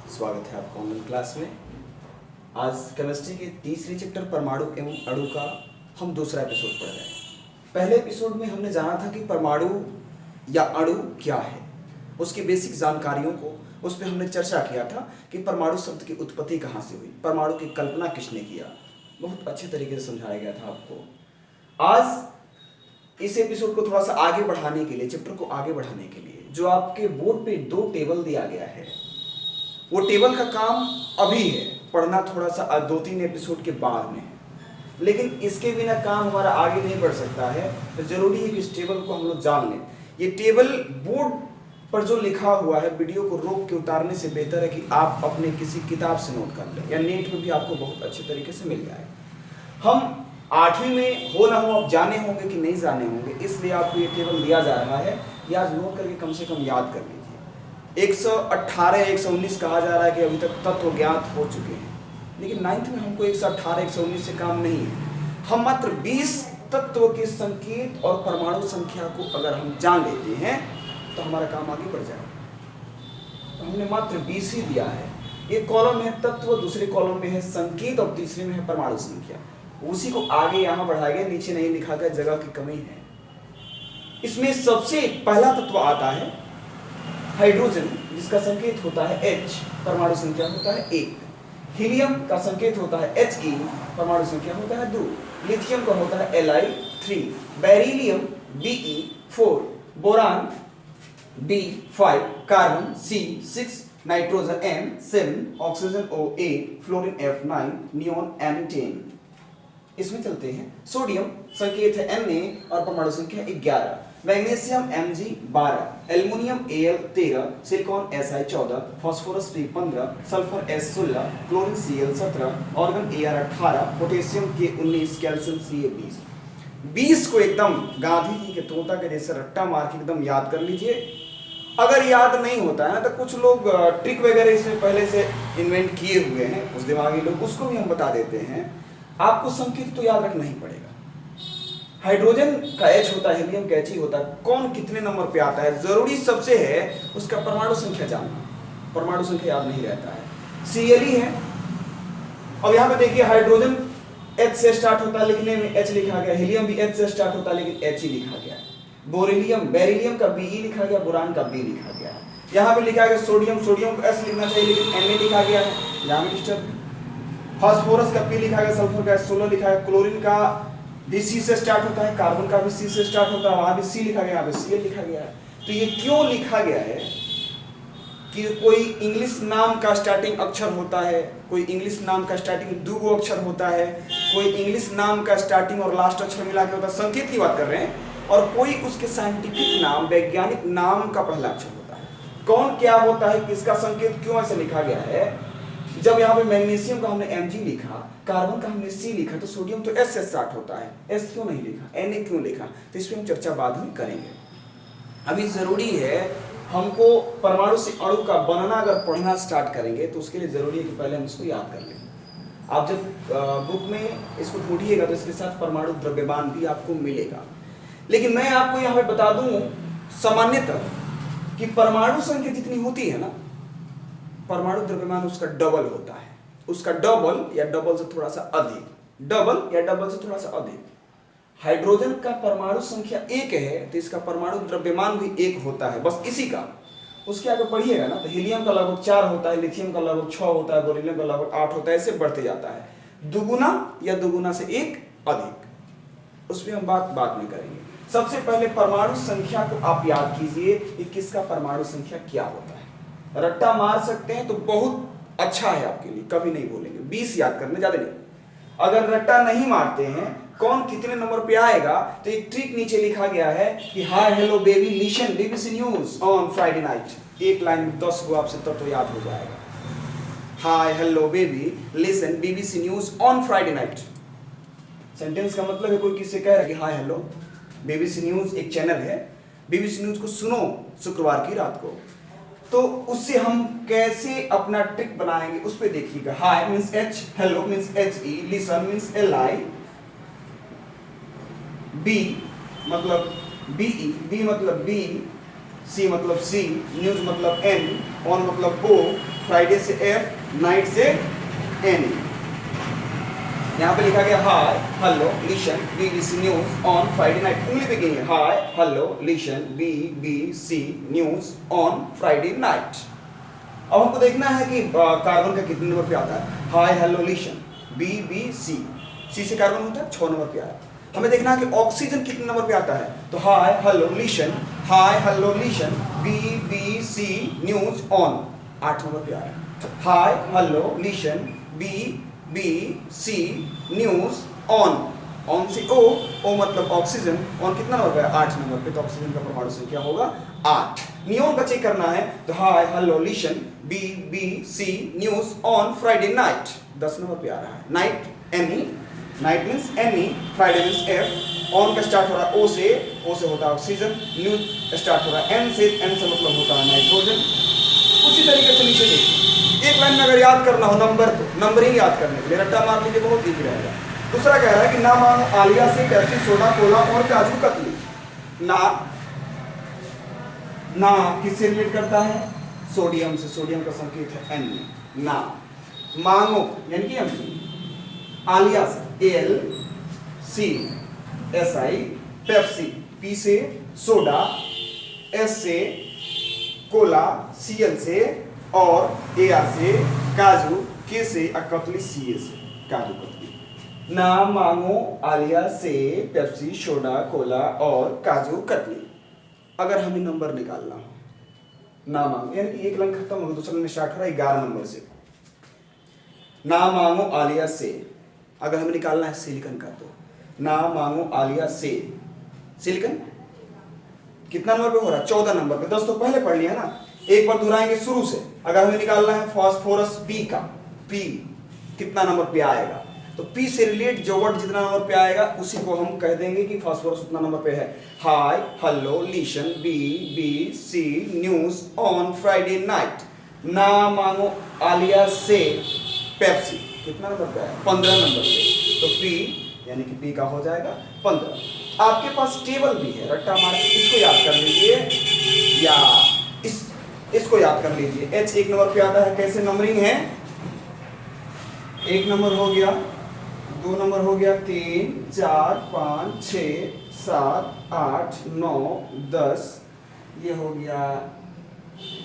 स्वागत है आपका ऑनलाइन क्लास में। आज केमिस्ट्री के तीसरे चैप्टर परमाणु एवं अणु का हम दूसरा एपिसोड पढ़ रहे हैं। पहले एपिसोड में हमने जाना था कि परमाणु या अणु क्या है, उसकी बेसिक जानकारियों को उस पर हमने चर्चा किया था कि परमाणु शब्द की उत्पत्ति कहाँ से हुई, परमाणु की कल्पना किसने किया। बहुत अच्छे तरीके से समझाया गया था आपको। आज इस एपिसोड को थोड़ा सा आगे बढ़ाने के लिए, चैप्टर को आगे बढ़ाने के लिए जो आपके बोर्ड पे 2 टेबल दिया गया है, वो टेबल का काम अभी है, पढ़ना थोड़ा सा 2-3 एपिसोड के बाद में है। लेकिन इसके बिना काम हमारा आगे नहीं बढ़ सकता है, तो जरूरी है कि इस टेबल को हम लोग जान लें। ये टेबल बोर्ड पर जो लिखा हुआ है, वीडियो को रोक के उतारने से बेहतर है कि आप अपने किसी किताब से नोट कर लें, या नेट में भी आपको बहुत अच्छे तरीके से मिल जाए। हम 8वीं में हो ना हो आप जाने होंगे कि नहीं जाने होंगे, इसलिए आपको ये टेबल दिया जा रहा है। ये आज नोट करके कम से कम याद कर लीजिए। 118 119 कहा जा रहा है कि अभी तक तत्व ज्ञात हो चुके हैं, लेकिन 9th में हमको 118 119 से काम नहीं है। हम मात्र 20 तत्व के संकेत और परमाणु संख्या को अगर हम जान लेते हैं तो हमारा काम आगे बढ़ जाएगा। तो हमने मात्र 20 ही दिया है। एक कॉलम है तत्व, दूसरे कॉलम में है संकेत और तीसरे में है परमाणु संख्या। उसी को आगे यहाँ बढ़ाया गया, नीचे नहीं लिखा गया, जगह की कमी है। इसमें सबसे पहला तत्व आता है हाइड्रोजन, जिसका संकेत होता है H, परमाणु संख्या होता है 1। हीलियम का संकेत होता है He, परमाणु संख्या होता है 2। लिथियम का होता है Li 3, beryllium Be 4, boron B 5, carbon C 6, nitrogen N 7, oxygen O 8, fluorine F 9, neon N 10। इसमें चलते हैं। सोडियम संकेत है Na और परमाणु संख्या 11, magnesium Mg 12, aluminium Al 13, silicon Si 14, phosphorus P 15, sulphur S 16, chlorine Cl 17, organ Ar 18, potassium K 19, calcium Ca 20। 20 को एकदम गांधी जी के तोता के जैसे रट्टा मार के एकदम याद कर लीजिए। अगर याद नहीं होता है ना तो कुछ लोग ट्रिक वगैरह इसमें पहले से इन्वेंट किए हुए हैं, उस दिमागी लोग, उसको भी हम बता देते हैं। आपको संकेत तो याद रखना ही पड़ेगा। हाइड्रोजन का H होता है, हीलियम का He होता है। कौन कितने नंबर पे आता है, जरूरी सबसे है उसका परमाणु संख्या जानना। परमाणु संख्या याद नहीं रहता है। Cl है। अब यहाँ पे देखिए हाइड्रोजन H से स्टार्ट होता है, लिखने में H लिखा गया। हीलियम भी H से स्टार्ट होता है, लेकिन He लिखा गया। बेरिलियम का Be लिखा गया, बोरान का B लिखा गया। यहाँ पे लिखा गया सोडियम को S लिखना चाहिए, लेकिन Na लिखा गया है, यहाँ में डिस्टर्ब। फास्फोरस का P लिखा गया, सल्फर का S16 लिखा है, क्लोरीन का भी C से स्टार्ट होता है, कार्बन का भी C से स्टार्ट होता है, वहां भी C लिखा गया, यहाँ पे Cl लिखा गया है। तो ये क्यों लिखा गया है कि कोई इंग्लिश नाम का स्टार्टिंग अक्षर होता है, कोई इंग्लिश नाम का स्टार्टिंग 2 अक्षर होता है, कोई इंग्लिश नाम का स्टार्टिंग और लास्ट अक्षर मिला के होता है, संकेत की बात कर रहे हैं, और कोई उसके साइंटिफिक नाम, वैज्ञानिक नाम का पहला अक्षर होता है। कौन क्या होता है, किसका संकेत क्यों ऐसे लिखा गया है। जब यहाँ पे मैग्नीशियम का हमने Mg लिखा, कार्बन का हमने C लिखा, तो सोडियम तो S से स्टार्ट होता है, S क्यों नहीं लिखा, Na क्यों लिखा, तो इस पर हम चर्चा बाद में करेंगे। अभी जरूरी है हमको परमाणु से अणु का बनना अगर पढ़ना स्टार्ट करेंगे तो उसके लिए जरूरी है कि पहले हम इसको याद कर लें। आप जब बुक में इसको ढूंढिएगा तो इसके साथ परमाणु द्रव्यमान भी आपको मिलेगा। लेकिन मैं आपको यहाँ पे बता दूं सामान्यतः कि परमाणु संख्या जितनी होती है ना, परमाणु द्रव्यमान उसका डबल होता है, उसका डबल या डबल से थोड़ा सा अधिक, डबल या डबल से थोड़ा सा अधिक। हाइड्रोजन का परमाणु संख्या 1 है तो इसका परमाणु द्रव्यमान भी 1 होता है, बस इसी का। उसके आगे पढ़िएगा ना तो हीलियम का लगभग 4 होता है, लिथियम का लगभग 6 होता है, बेरिलियम का लगभग 8 होता है, ऐसे बढ़ते जाता है, दुगुना या दुगुना से 1 अधिक। उस पर हम बात बाद में करेंगे। सबसे पहले परमाणु संख्या को आप याद कीजिए कि किसका परमाणु संख्या क्या होता है। रट्टा मार सकते हैं तो बहुत अच्छा है आपके लिए, कभी नहीं बोलेंगे। 20 याद करने, ज्यादा नहीं। अगर रट्टा नहीं मारते हैं कौन कितने नंबर पे आएगा, तो एक ट्रिक नीचे लिखा गया है कि hi hello baby listen BBC news on Friday night. एक लाइन में 10 को आपसे तब तो याद हो जाएगा। Hi hello baby listen BBC news on Friday night. Sentence का मतलब है कोई किससे कह रहा है कि हाय हेलो BBC न्यूज एक चैनल है, BBC न्यूज को सुनो शुक्रवार की रात को। तो उससे हम कैसे अपना ट्रिक बनाएंगे उस पर देखिएगा। Hi means H, hello means HE, listen means LI, B मतलब BE, B मतलब B, C मतलब C, न्यूज मतलब N, ऑन मतलब O, फ्राइडे से एफ, नाइट से एनी। यहाँ पे लिखा गया hi hello listen BBC news on Friday night. उंगली पे गई है, hi hello listen BBC news on Friday night. अब हमको देखना है कि कार्बन का कितने नंबर पे आता है। हाय हेलो लिसन BBC, सी से कार्बन होता है 6 नंबर पे आया। हमें देखना है कि ऑक्सीजन कितने नंबर पे आता है, तो hi hello listen BBC news on 8 number पे आ रहा है। Hi hello listen BBC news on से ओ मतलब ऑक्सीजन, ऑन कितना नंबर पे है 8 नंबर पे, तो ऑक्सीजन का परमाणु संख्या होगा 8। नियॉन का चेक करना है, तो hi hello listen BBC news on Friday night 10 number पे आ रहा है। Night any, night means any, Friday means F, on का स्टार्ट हो रहा है ओ से होता है ऑक्सीजन, न्यूज स्टार्ट हो रहा है एन से मतलब होता है नाइट्रोजन। उसी तरीके से नीचे देखिए, एक लाइन में अगर याद करना हो नंबर, तो नंबरिंग याद करने के लिए रट्टा मार लीजिए, बहुत इजी रहेगा। दूसरा कह रहा है कि ना मांगो आलिया से पेप्सी, सोडा, कोला और काजू कतली। ना किससे रिलेट करता है, सोडियम से, सोडियम का संकेत है एन में। ना मांगो यानी कि एम, आलिया से ALCSI, पेप्सी पी से, सोडा S से, कोला CL से और AR से, काजू K से और कतली CA से, काजू कतली। ना मांगो आलिया से पेप्सी, सोडा, कोला और काजू कतली। अगर हमें नंबर निकालना हो, ना मांगो यानी कि एक लाइन खत्म हो, दूसरा लाइन स्टार्ट हो रहा है 11 नंबर से। ना मांगो आलिया से, अगर हमें निकालना है सिलिकन का, तो ना मांगो आलिया से सिलिकन कितना नंबर पे हो रहा है 14 नंबर पे। दोस्तों पहले पढ़ लिया ना, एक बार दोहराएंगे शुरू से। अगर हमें निकालना है फास्फोरस P का, P कितना नंबर पे आएगा, तो P से रिलेट जो वर्ड जितना नंबर पे आएगा उसी को हम कह देंगे कि फास्फोरस उतना नंबर पे है। Hi hello listen BBC news on Friday night. ना मांगो आलिया से पेप्सी कितना नंबर पे है 15 नंबर पे, तो P यानी कि P का हो जाएगा 15। आपके पास टेबल भी है, रट्टा मार के इसको याद कर लीजिए या इसको याद कर लीजिए। H 1 नंबर पे आता है, कैसे नंबरिंग है, 1 नंबर हो गया, 2 नंबर हो गया, 3 4 5 6 7 8 9 10, ये हो गया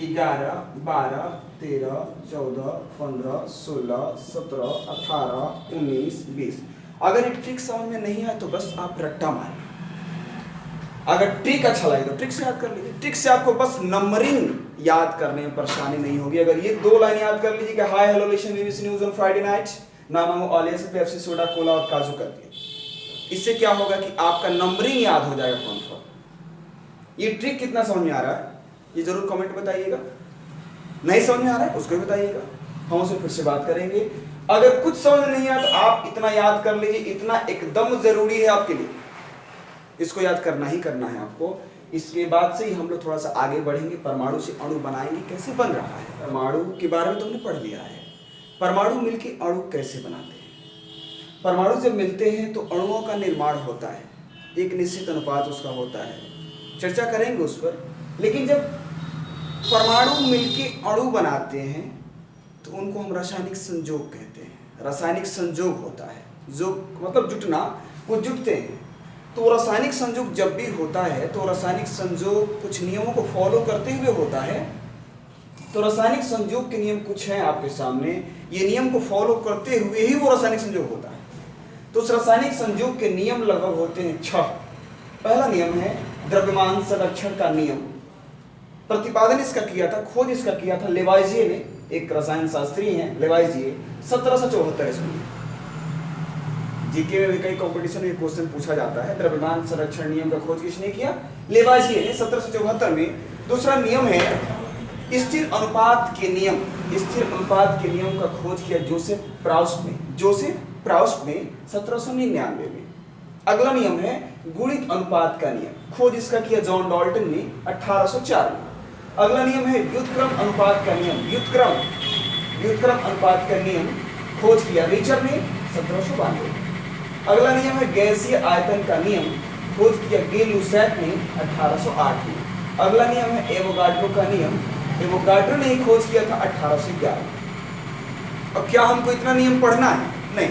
11 12 13 14 15 16 17 18 19 20। अगर ये ट्रिक समझ में नहीं आए तो बस आप रट्टा मारें। अगर ट्रिक अच्छा लगे तो ट्रिक से याद कर लीजिए। ट्रिक से आपको बस नंबरिंग याद करने में परेशानी नहीं होगी। अगर ये 2 लाइन याद कर लीजिए कि hi hello listen BBC news on Friday night, ना मांगो आलिया से पेप्सी, सोडा, कोला और काजू कतली, इससे क्या होगा कि आपका नंबरिंग याद हो जाएगा कॉन्फर्म। ये ट्रिक कितना समझ में आ रहा है ये जरूर कमेंट बताइएगा, नहीं समझ में आ रहा है उसको भी बताइएगा, हम उसमें फिर से बात करेंगे। अगर कुछ समझ नहीं आया तो आप इतना याद कर लीजिए, इतना एकदम जरूरी है आपके लिए, इसको याद करना ही करना है आपको। इसके बाद से ही हम लोग थोड़ा सा आगे बढ़ेंगे, परमाणु से अणु बनाएंगे, कैसे बन रहा है परमाणु के बारे में तो हमने पढ़ लिया है। परमाणु मिलके अणु कैसे बनाते हैं, परमाणु जब मिलते हैं तो अणुओं का निर्माण होता है, एक निश्चित अनुपात उसका होता है, चर्चा करेंगे उस पर। लेकिन जब परमाणु मिलके अणु बनाते हैं तो उनको हम रासायनिक संयोग कहते हैं। रासायनिक संयोग होता है, जो मतलब जुटना, वो जुटते हैं। तो रासायनिक संयोग जब भी होता है तो रासायनिक संयोग कुछ नियमों को फॉलो करते हुए होता है। तो रासायनिक संयोग के नियम कुछ हैं आपके सामने, ये नियम को फॉलो करते हुए ही वो रासायनिक संयोग होता है। तो उस रासायनिक संयोग के नियम लगभग होते हैं 6। पहला नियम है द्रव्यमान संरक्षण का नियम। प्रतिपादन इसका किया था, खोज इसका किया था लेवाइजिए ने, एक रसायन शास्त्री हैं लेवाइजिए, 1774 ईस्वी। जीके में भी कई कंपटीशन में क्वेश्चन पूछा जाता है, द्रव्यमान संरक्षण नियम का खोज किसने किया, लेवाइजिए ने 1774 में। दूसरा नियम है स्थिर अनुपात के नियम। स्थिर अनुपात के नियम का खोज किया जोसेफ प्राउस्ट ने 1799 में। अगला नियम है गुणित अनुपात का नियम, खोज इसका किया जॉन डाल्टन ने 1804 में। अगला नियम है व्युत्क्रम अनुपात का नियम, व्युत्क्रम अनुपात का नियम खोज किया रिचर ने 1792 में। अगला नियम है गैसीय आयतन का नियम, खोज किया गे लुसैक ने 1808 में। अगला नियम है एवोगाड्रो का नियम, एवोगाड्रो ने खोज किया था 1811। अब क्या हमको इतना नियम पढ़ना है? नहीं,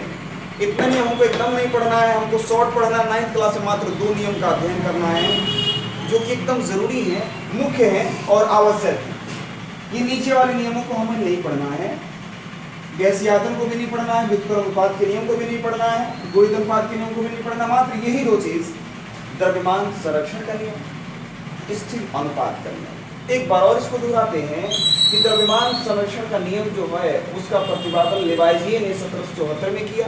इतना नियम हमको एकदम नहीं पढ़ना है। हमको शॉर्ट पढ़ना है। 9th क्लास में मात्र 2 नियम का अध्ययन करना है जो कि एकदम जरूरी है, मुख्य है और आवश्यक है। ये नीचे वाले नियमों को हमें नहीं पढ़ना है। गैसीय आयतन को भी नहीं पढ़ना है, व्युत्क्रम अनुपात के नियम को भी नहीं पढ़ना है, गुणित अनुपात के नियम को भी नहीं पढ़ना। मात्र यही 2 चीज, द्रव्यमान संरक्षण का नियम, स्थिर अनुपात का नियम। एक बार और इसको दोहराते हैं कि द्रव्यमान संरक्षण का नियम जो है उसका प्रतिपादन लेवाइजिए ने 1774 में किया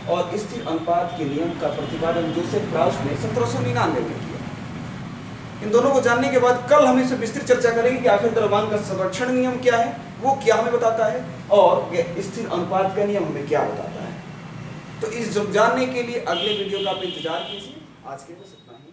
और स्थिर अनुपात के नियम का प्रतिपादन जोसेफ क्लाउस ने 1799 में किया। इन दोनों को जानने के बाद कल हम इससे विस्तृत चर्चा करेंगे कि आखिर द्रव्यमान का संरक्षण नियम क्या है, वो क्या हमें बताता है, और स्थिर अनुपात का नियम हमें क्या बताता है। तो इस जानने के लिए अगले वीडियो का आप इंतजार कीजिए। आज के लिए बस इतना ही।